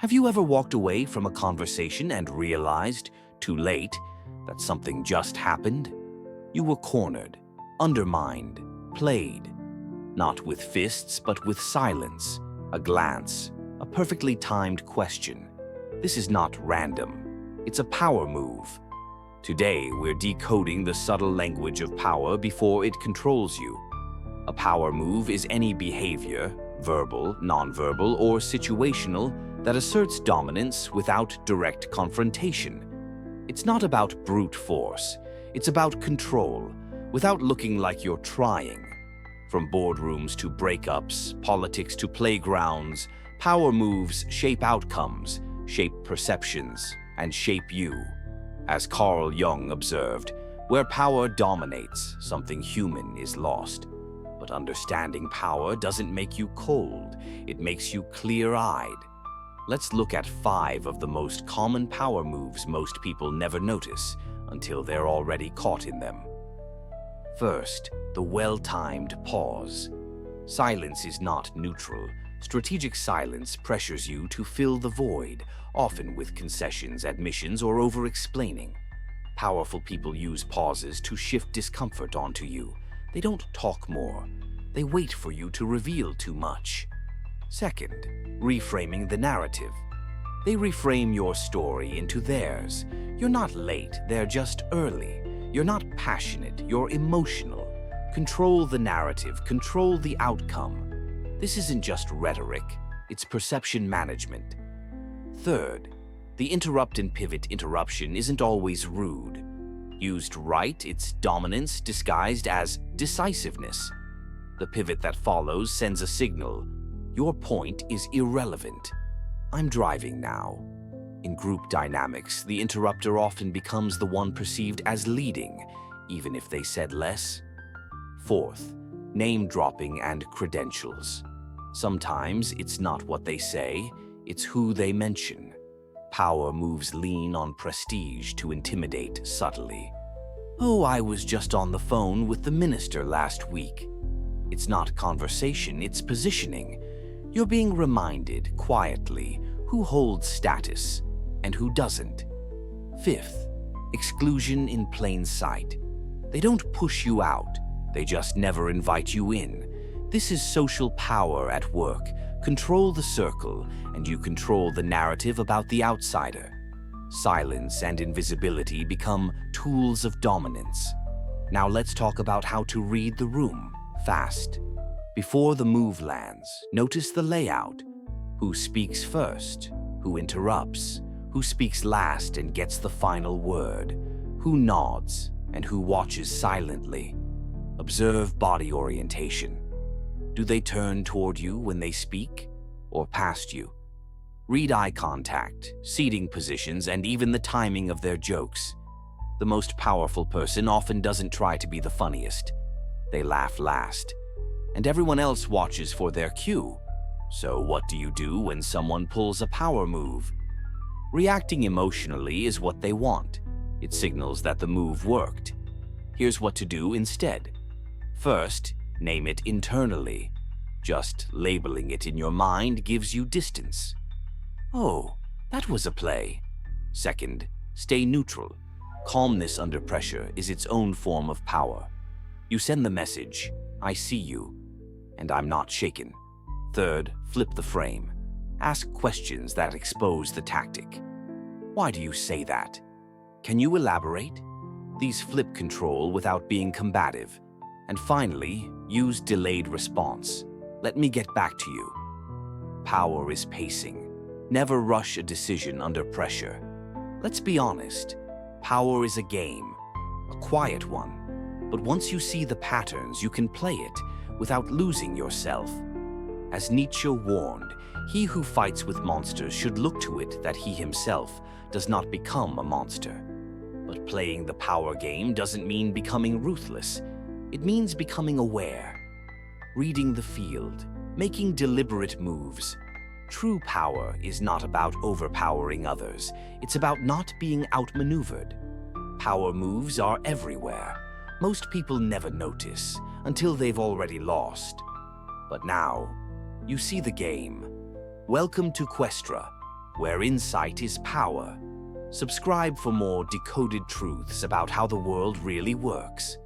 Have you ever walked away from a conversation and realized, too late, that something just happened? You were cornered, undermined, played, not with fists but with silence, a glance, a perfectly timed question. This is not random. It's a power move. Today, we're decoding the subtle language of power before it controls you. A power move is any behavior, verbal, nonverbal, or situational, that asserts dominance without direct confrontation. It's not about brute force. It's about control, without looking like you're trying. From boardrooms to breakups, politics to playgrounds, power moves shape outcomes, shape perceptions, and shape you. As Carl Jung observed, where power dominates, something human is lost. But understanding power doesn't make you cold, it makes you clear-eyed. Let's look at 5 of the most common power moves most people never notice until they're already caught in them. First, the well-timed pause. Silence is not neutral. Strategic silence pressures you to fill the void, often with concessions, admissions, or over-explaining. Powerful people use pauses to shift discomfort onto you. They don't talk more. They wait for you to reveal too much. Second, reframing the narrative. They reframe your story into theirs. You're not late, they're just early. You're not passionate, you're emotional. Control the narrative, control the outcome. This isn't just rhetoric, it's perception management. Third, the interrupt and pivot interruption isn't always rude. Used right, it's dominance disguised as decisiveness. The pivot that follows sends a signal. Your point is irrelevant. I'm driving now. In group dynamics, the interrupter often becomes the one perceived as leading, even if they said less. Fourth, name-dropping and credentials. Sometimes it's not what they say, it's who they mention. Power moves lean on prestige to intimidate subtly. Oh, I was just on the phone with the minister last week. It's not conversation, it's positioning. You're being reminded, quietly, who holds status and who doesn't. Fifth, exclusion in plain sight. They don't push you out, they just never invite you in. This is social power at work. Control the circle, and you control the narrative about the outsider. Silence and invisibility become tools of dominance. Now let's talk about how to read the room, fast. Before the move lands, notice the layout. Who speaks first? Who interrupts? Who speaks last and gets the final word? Who nods and who watches silently? Observe body orientation. Do they turn toward you when they speak, or past you? Read eye contact, seating positions, and even the timing of their jokes. The most powerful person often doesn't try to be the funniest. They laugh last, and everyone else watches for their cue. So what do you do when someone pulls a power move? Reacting emotionally is what they want. It signals that the move worked. Here's what to do instead. First, name it internally. Just labeling it in your mind gives you distance. Oh, that was a play. Second, stay neutral. Calmness under pressure is its own form of power. You send the message, I see you, and I'm not shaken. Third, flip the frame. Ask questions that expose the tactic. Why do you say that? Can you elaborate? These flip control without being combative. And finally, use delayed response. Let me get back to you. Power is pacing. Never rush a decision under pressure. Let's be honest. Power is a game, a quiet one. But once you see the patterns, you can play it without losing yourself. As Nietzsche warned, he who fights with monsters should look to it that he himself does not become a monster. But playing the power game doesn't mean becoming ruthless. It means becoming aware, reading the field, making deliberate moves. True power is not about overpowering others. It's about not being outmaneuvered. Power moves are everywhere. Most people never notice until they've already lost. But now, you see the game. Welcome to Questra, where insight is power. Subscribe for more decoded truths about how the world really works.